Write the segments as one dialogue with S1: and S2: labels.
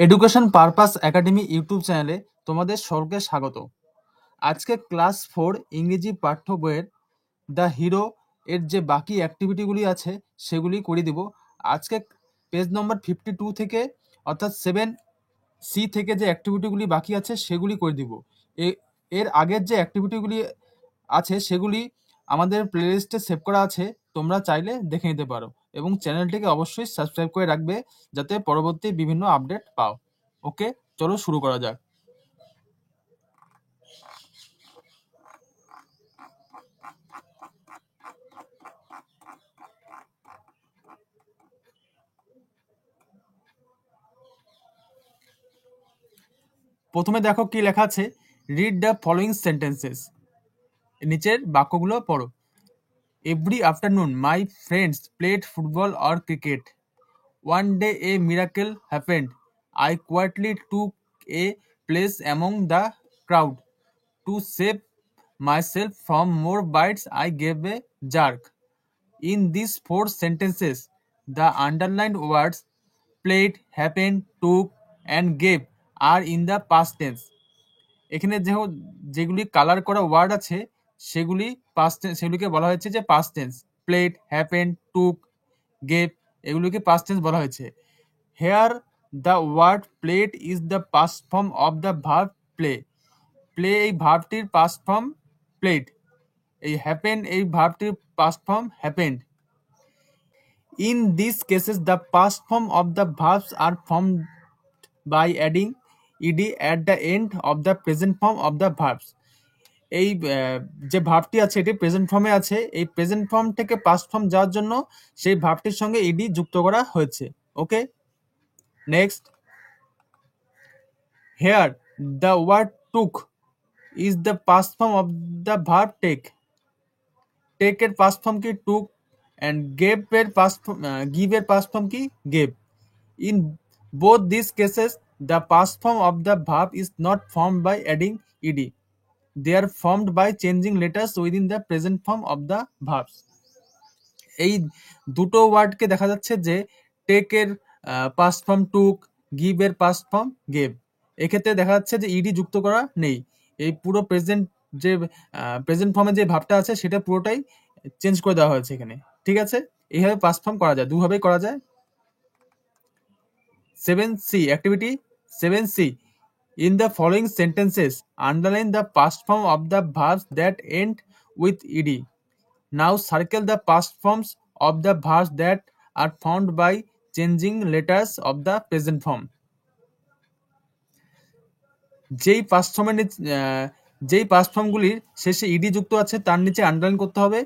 S1: Education purpose academy YouTube চ্যানেলে তোমাদের সকলকে স্বাগত। আজকে ক্লাস 4 ইংরেজি পাঠ্য বইয়ের দ্য হিরো এর যে বাকি অ্যাক্টিভিটিগুলি আছে সেগুলি করে দিব। আজকে পেজ নম্বর 52 থেকে অর্থাৎ 7C থেকে যে অ্যাক্টিভিটিগুলি বাকি আছে সেগুলি করে দিব। এর আগের যে অ্যাক্টিভিটিগুলি আছে সেগুলি আমাদের প্লেলিস্টে সেভ করা আছে, তোমরা চাইলে দেখে নিতে পারো এবং চ্যানেলটিকে অবশ্যই সাবস্ক্রাইব করে রাখবে যাতে পরবর্তী বিভিন্ন আপডেট পাও। ওকে, চলো শুরু করা যাক। প্রথমে দেখো কি লেখা আছে, রিড দ্য ফলোইং সেন্টেন্সেস। নিচের বাক্যগুলো পড়ো। Every afternoon my friends played football or cricket. One day a miracle happened. I quietly took a place among the crowd. To save myself from more bites, I gave a jerk. In these 4 sentences, the underlined words played, happened, took, and gave are in the past tense. এখানে যেগুলি colour করা word আছে সেগুলি past tense, সেগুলিকে বলা হয়েছে যে past tense. Played, happen, took, gave এগুলিকে পাস্ট টেন্স বলা হয়েছে। Here the word played is the past form of the verb play. Play এই ভার্বটির পাস্ট ফর্ম প্লেড। এই হ্যাপেন এই ভার্বটির past form happened. In these cases, the past form of the verbs are formed by adding ed at the end of the present form of the verbs. এই যে ভার্বটি আছে এটি present ফর্মে আছে, এই প্রেজেন্ট ফর্ম থেকে পাস্ট ফর্ম যাওয়ার জন্য সেই ভার্বটির সঙ্গে ইডি যুক্ত করা হয়েছে। Okay, next. Here the word took is the past form of the verb take. Take এর পাস্ট ফর্ম কি টুক, অ্যান্ড গেভ এর পাস্ট গিভ এর পাস্ট ফর্ম কি gave. In both these cases, the past form of the verb is not formed by adding ed. They are formed by changing letters within the present form of the verbs. এই দুটো ওয়ার্ডকে দেখা যাচ্ছে যে take এর past form টুক, give এর past form gave. এক্ষেত্রে দেখা যাচ্ছে যে ইডি যুক্ত করা নেই। এই পুরো যে প্রেজেন্ট ফর্মে যে ভাবটা আছে সেটা পুরোটাই চেঞ্জ করে দেওয়া হয়েছে এখানে। ঠিক আছে, এইভাবে পাস্ট ফর্ম করা যায়, দুভাবেই করা যায়। 7C activity 7C. In the following sentences, underline the past form of the verbs that end with ed. Now circle the past forms of the verbs that are found by changing letters of the present form. যেই past ফর্মগুলির শেষে ED যুক্ত আছে তার নিচে underline করতে হবে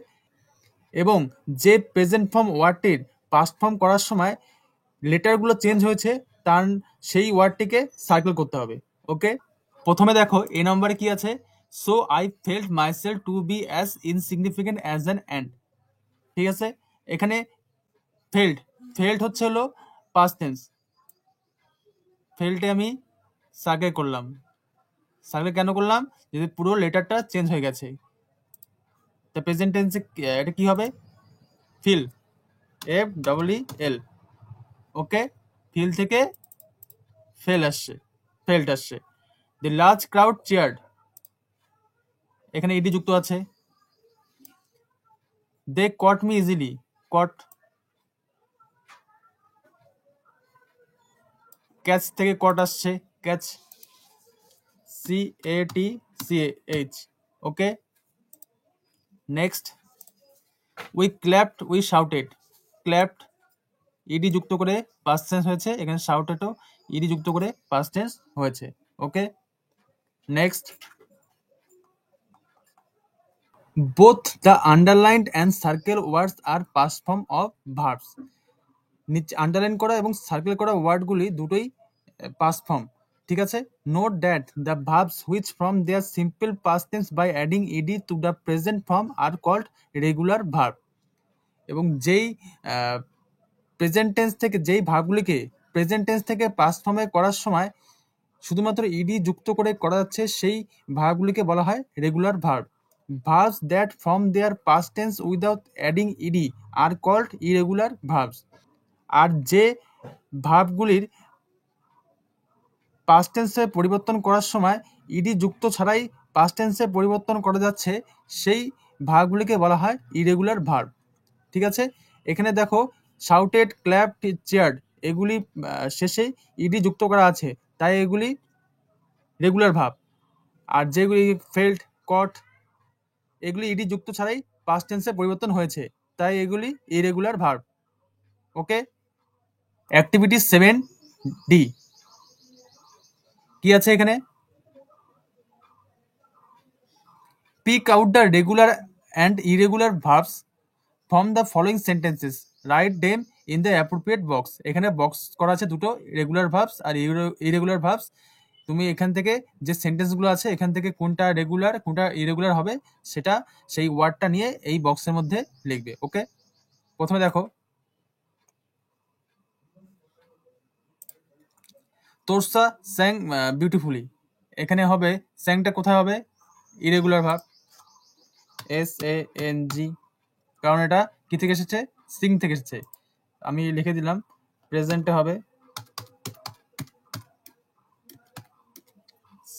S1: এবং যে প্রেজেন্ট ফর্ম ওয়ার্ডটির পাস্ট ফর্ম করার সময় লেটারগুলো চেঞ্জ হয়েছে তার সেই ওয়ার্ডটিকে সার্কেল করতে হবে। ওকে, প্রথমে দেখো এই নম্বরে কি আছে, so I felt myself two B as insignificant as an ant. ঠিক আছে, এখানে ফেল্ট হচ্ছে হলো পাস্ট টেন্স। ফেল্টে আমি সার্কেল করলাম। সার্কেল কেন করলাম? যদি পুরো লেটারটা চেঞ্জ হয়ে গেছে। তা প্রেজেন্ট টেন্সে এটা কি হবে? Feel, FEEL। ওকে, ফিল থেকে ফেল্ট আসছে। দি লার্জ ক্রাউড চিয়ার্ড, এখানে ইডি যুক্ত আছে। They caught me easily, caught catch থেকে কট আসছে, catch, CATCH। Okay, next. We clapped we shouted, clapped ED যুক্ত করে পাস্ট টেন্স হয়েছে, এখানে শাউটেডও ইডি যুক্ত করে পাস্ট টেন্স হয়েছে। Okay, next. Both the underlined and circle words are past form of verbs. নিচে আন্ডারলাইন করা এবং সার্কেল করা ওয়ার্ডগুলি দুটোই পাস্ট ফর্ম। ঠিক আছে, note that the verbs which from their simple past tense by adding ED to the present form are called regular verb. এবং যেই present tense থেকে যেই ভার্বগুলিকে প্রেজেন্ট টেন্স থেকে পাস্ট ফর্মে করার সময় শুধুমাত্র ইডি যুক্ত করে করা যাচ্ছে সেই ভার্বগুলিকে বলা হয় regular verb. Verbs that form their past tense without adding ED are called irregular verbs. আর যে ভার্বগুলির পাস্ট টেন্সে পরিবর্তন করার সময় ইডি যুক্ত ছাড়াই পাস্ট টেন্সে পরিবর্তন করা যাচ্ছে সেই ভার্বগুলিকে বলা হয় ইরেগুলার ভার্ব। ঠিক আছে, এখানে দেখো শাউটেড, ক্ল্যাপড, চেয়ার্ড এগুলি শেষে ইডি যুক্ত করা আছে, তাই এগুলি রেগুলার ভার্ব। আর যেগুলি ফেল্ট, কট এগুলি ইডি যুক্ত ছাড়াই পাস্ট টেন্সে পরিবর্তন হয়েছে, তাই এগুলি ইরেগুলার ভার্ব। ওকে, অ্যাক্টিভিটি 7D কি আছে এখানে? Pick out the regular and irregular verbs from the following sentences, write them in the appropriate box. এখানে বক্স করা আছে দুটো, রেগুলার ভার্বস আর ইরেগুলার ভার্বস। তুমি এখান থেকে যে সেন্টেন্সগুলো আছে এখান থেকে কোনটা রেগুলার কোনটা ইরেগুলার হবে সেটা সেই ওয়ার্ডটা নিয়ে এই বক্সের মধ্যে লিখবে। ওকে, প্রথমে দেখো তোরসা স্যাং বিউটিফুলি, এখানে হবে স্যাংটা কোথায় হবে? ইরেগুলার ভার্ব, SANG, কারণ এটা কি থেকে এসেছে? সিং থেকে এসেছে। আমি লিখে দিলাম প্রেজেন্টে হবে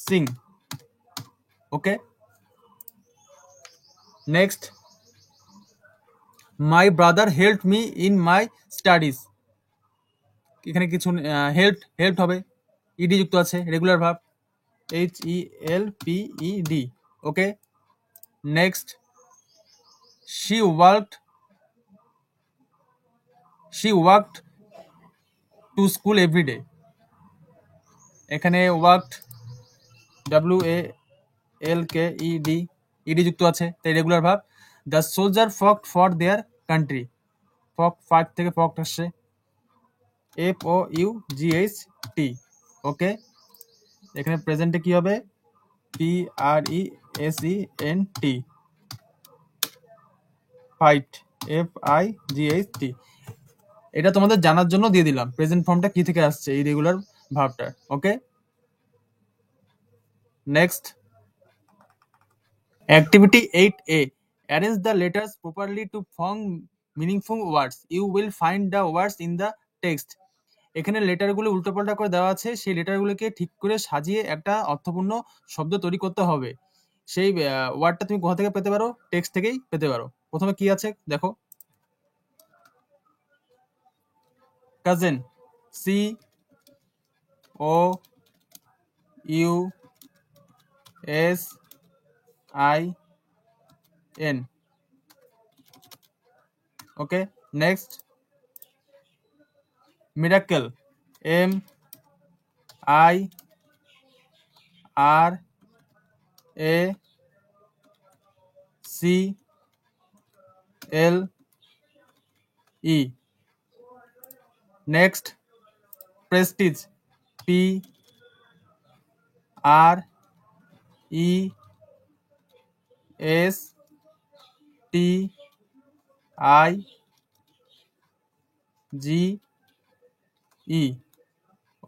S1: sing. Okay, next, my brother help me in my studies, এখানে কিছু হেল্প হবে, ইডি যুক্ত আছে, regular verb, HELPED। Okay, next, she walked to school every day, এখানে walked WALKED ইডি যুক্ত আছে, তাই regular verb. The soldier fought for their country, ফাক থেকে ফকড আসছে, FOUGHT। ওকে, এখানে প্রেজেন্টে কি হবে? PRESENT, fight, FIGHT। এটা তোমাদের জানার জন্য দিয়ে দিলাম প্রেজেন্ট ফর্মটা কি থেকে আসছে, এই রেগুলার ভার্বটা। Okay, next, activity 8A, arrange the letters properly to form meaningful words, you will find the words in the text. এখানে লেটারগুলো উল্টোপাল্টা করে দেওয়া আছে, সেই লেটারগুলোকে ঠিক করে সাজিয়ে একটা অর্থপূর্ণ শব্দ তৈরি করতে হবে। সেই ওয়ার্ডটা তুমি কোথা থেকে পেতে পারো? টেক্সট থেকেই পেতে পারো। প্রথমে কি আছে দেখো, cousin, COUSIN। Okay, next, miracle, MIRACLE। Next, Prestige, PRESTIGE।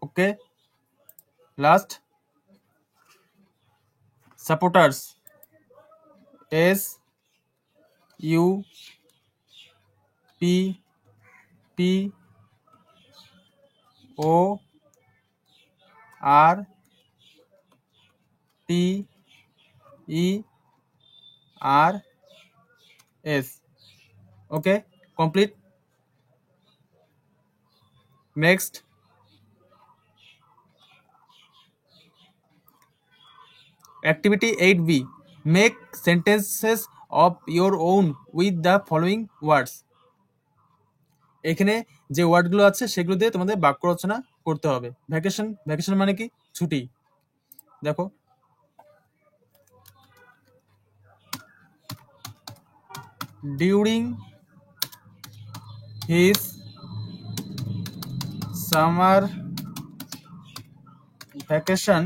S1: Okay, last, supporters, SUPPORTERS। Okay, complete. Next, activity 8B, make sentences of your own with the following words. এখানে যে ওয়ার্ডগুলো আছে সেগুলো দিয়ে তোমাদের বাক্য রচনা করতে হবে। ভ্যাকেশন, ভ্যাকেশন মানে কি? ছুটি। দেখো, during his summer vacation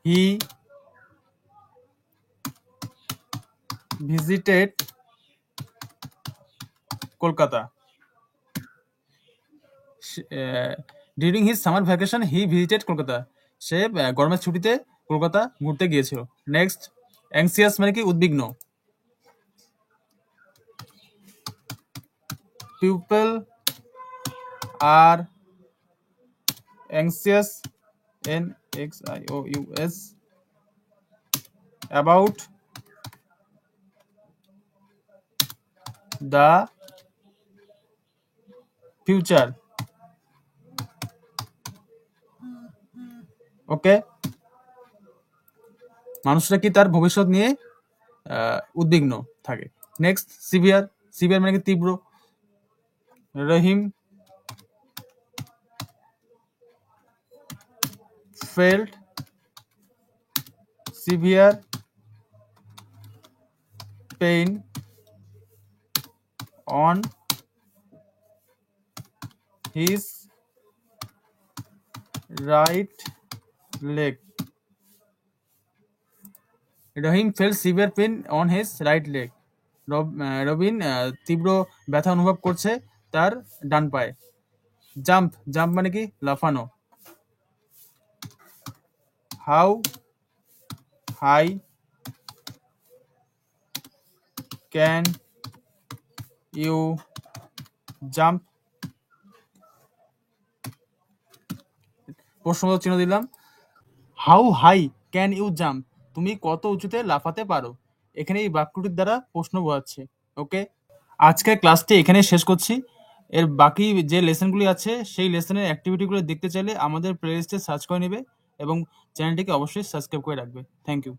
S1: he visited Kolkata. During his summer vacation he visited Kolkata, সে গরমের ছুটিতে কলকাতা ঘুরতে গিয়েছিল। নেক্সট, অ্যাংসিয়াস মানে কি উদ্বিগ্ন। People are anxious NXIOUS about the future. Okay, মানুষরা কি তার ভবিষ্যৎ নিয়ে উদ্বিগ্ন থাকে। Next severe. সিভিয়ার মানে কি তীব্র। রহিম felt severe pain on his right leg. Rahim felt severe pain on his right leg. Robin তীব্র ব্যথা অনুভব করছে তার ডান পায়ে। জাম্প। জাম্প মানে কি লাফানো। How high can you jump. প্রশ্নবোধক চিহ্ন দিলাম। How high can you jump, তুমি কত উঁচুতে লাফাতে পারো। এখানে এই বাক্যটির দ্বারা প্রশ্ন বোঝাচ্ছে। ওকে, আজকের ক্লাসটি এখানে শেষ করছি। এর বাকি যে লেসনগুলি আছে সেই লেসনের অ্যাক্টিভিটিগুলো দেখতে চাইলে আমাদের প্লেলিস্টে সার্চ করে নেবে এবং চ্যানেলটিকে অবশ্যই সাবস্ক্রাইব করে রাখবে। Thank you.